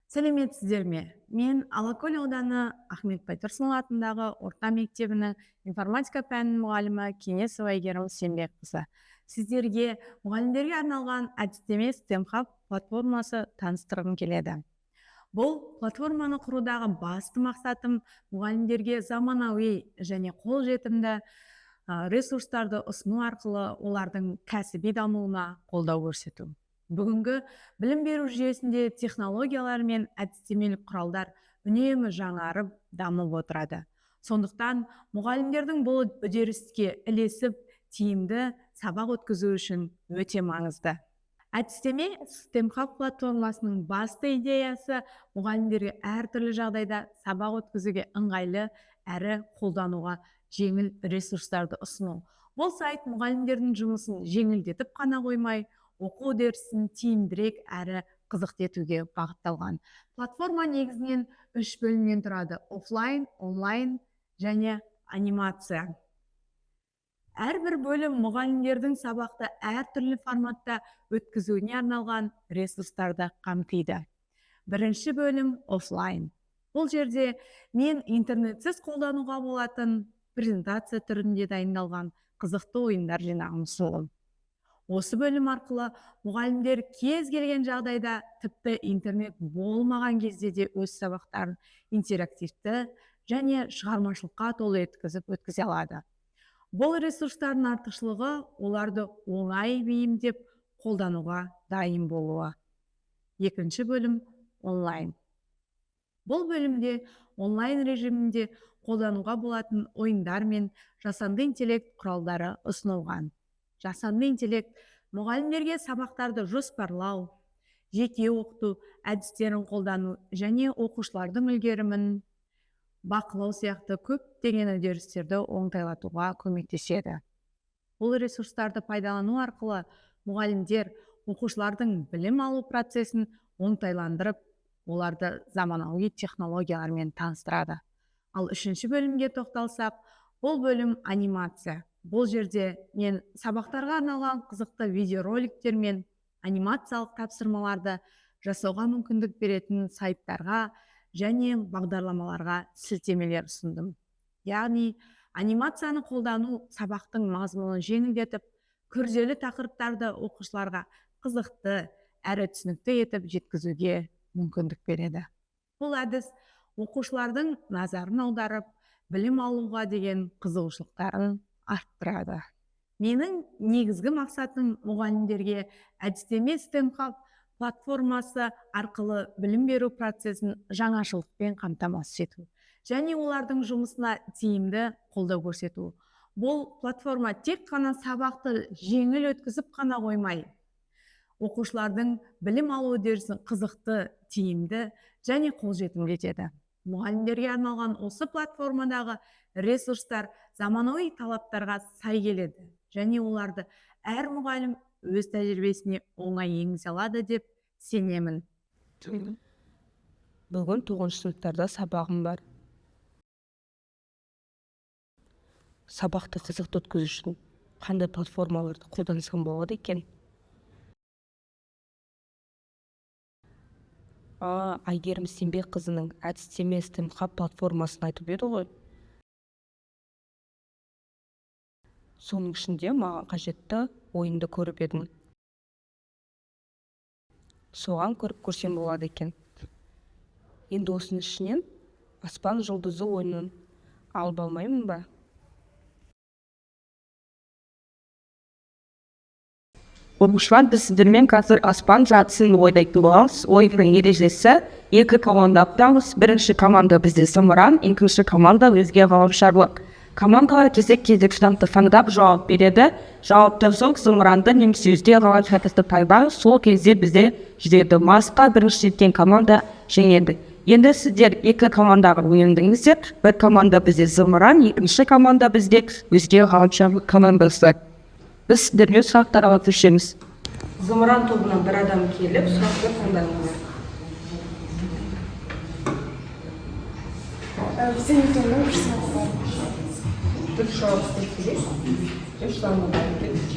Сәлеметсіздер ме? Мен Алакөл ауданы Ахмет Байтұрсынұлы атындағы орта мектебінің информатика пәнінің мұғалімі Кеңесова Әйгерім Сембекқызы. Сіздерге мұғалімдерге арналған әдістеме STEM-Hub платформасы таныстырғым келеді. Бұл платформаны құрудағы басты мақсатым мұғалімдерге заманауи және қолжетімді ресурстарды ұсыну арқылы олардың кәсіби дамуына қолдау көрсету. Бүгінгі білім беру жүйесінде технологиялар мен әдістемелік құралдар үнемі жаңарып дамып отырады. Сондықтан мұғалімдердің бұл үдеріске ілесіп, тиімді сабақ өткізу үшін өте маңызды. Әдістеме STEM-Hub платформасының басты идеясы мұғалімдерге әртүрлі жағдайда сабақ өткізуге ыңғайлы әрі қолдануға жеңіл ресурстарды ұсыну. Бұл сайт мұғалімдердің жұмысын жеңілдетіп қана қоймай, оқу үдерісін тиімдірек әрі қызықты етуге бағытталған. Платформа негізінен 3 бөлімнен тұрады: офлайн, онлайн және анимация. Әрбір бөлім мұғалімдердің сабақты әртүрлі форматта өткізуіне арналған ресурстарды қамтиды. Бірінші бөлім офлайн. Бұл жерде мен интернетсіз қолдануға болатын презентация түрінде дайындалған қызықты ойындар жинағын ұсындым. Осы бөлім арқылы мұғалімдер кез келген жағдайда, тіпті интернет болмаған кезде де өз сабақтарын интерактивті және шығармашылыққа толы өткізе алады. Бұл ресурстардың артықшылығы оларды оңай бейімдеп қолдануға дайын болуы. Екінші бөлім онлайн. Бұл бөлімде онлайн режимінде қолдануға болатын ойындар мен жасанды интеллект құралдары ұсынылған. Жасанды интеллект мұғалімдерге сабақтарды жоспарлау, жеке оқыту әдістерін қолдану және оқушылардың үлгерімін бақылау сияқты көптеген үдерістерді оңтайлатуға көмектеседі. Бұл ресурстарды пайдалану арқылы мұғалімдер оқушылардың білім алу процесін оңтайландырып, оларды заманауи технологиялармен таныстырады. Ал үшінші бөлімге тоқталсақ, бұл бөлім анимация. Бұл жерде мен сабақтарға арналған қызықты видеороликтер мен анимациялық тапсырмаларды жасауға мүмкіндік беретін сайттарға және бағдарламаларға сілтемелер ұсындым. Яғни, анимацияны қолдану сабақтың мазмұнын жеңілдетіп, күрделі тақырыптарды оқушыларға қызықты әрі түсінікті етіп жеткізуге мүмкіндік береді. Бұл әдіс оқушылардың назарын аударып, білім алуға деген қызығушылықтарын арттырады. Менің негізгі мақсатым мұғалімдерге әдістеме STEM-Hub платформасы арқылы білім беру процесін жаңашылдықпен қамтамасыз ету және олардың жұмысына тиімді қолдау көрсету. Бұл платформа тек қана сабақты жеңіл өткізіп қана қоймай, оқушылардың білім алу үдерісін қызықты, тиімді және қолжетімді етеді. Мұғалімдерге арналған осы платформадағы ресурстар заманауи талаптарға сай келеді және оларды әр мұғалім өз тәжірибесіне оңай енгізе алады деп сенемін. Бүгін 9-шы сыныптарда сабағым бар. Сабақты қызықты өткізу үшін қандай платформаларды қолдансам болады екен? Әйгерім Сембекқызының әдістеме STEM-Hub платформасын айтып еді ғой. Соның ішінде маған қажетті ойынды көріп едім. Соған көріп көрсем болады екен. Енді осының ішінен аспан жұлдызы ойынын алып алмаймын ба? Оқушылар, біз сіздермен қазір аспан жатысын ойнайтын боламыз. Ойынның ережесі 2 команда құрамыз. Бірінші команда бізде зымыран, екінші команда өзге ғаламшарлық. Командаға кезек-кезек сұрақтарды таңдап жауап береді. Жауаптан соң зымыранды немесе өзге ғаламшарлықты таңдап, сол кезде бізде жүреді. Масқа бірінші жеткен команда жеңеді. Енді сіздер 2 командаға ойындыңыздар. Бір команда бізде зымыран, екінші команда бізде өзге ғаламшарлық командасы. Біз сіздермен сұрақтарға көшеміз. Зымыран тобынан бір адам келіп, сұрақты таңдаңыздар. Біздің тобынан бір сұрақ бар. Дұрыс жауап істейсіз бе? Дұрыс жауап беріңіз.